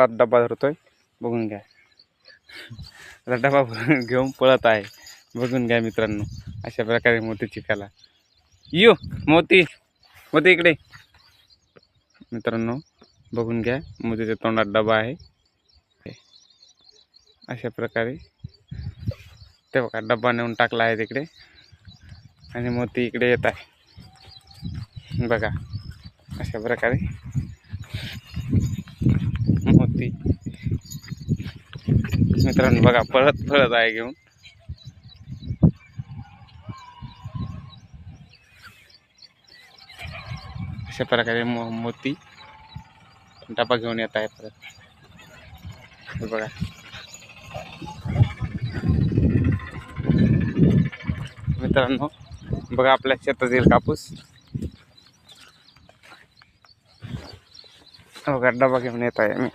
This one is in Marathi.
डबा धरतोय, बघून घ्या. आता डबा घेऊन पळत आहे, बघून घ्या मित्रांनो. अशा प्रकारे मोती चिकाला यो. मोती मोती इकडे मित्रांनो, बघून घ्या. मोतीच्या तोंडात डबा आहे. अशा प्रकारे ते बघा, डब्बा नेऊन टाकला आहे तिकडे आणि मोती इकडे येत आहे. बघा अशा प्रकारे मोती मित्रांनो बघा पळत आहे घेऊन. अशा प्रकारे मोती डबा घेऊन येत आहे परत. बघा मित्रांनो, बघा आपल्या शेतातील कापूस. बघा डबा घेऊन येत आहे मी.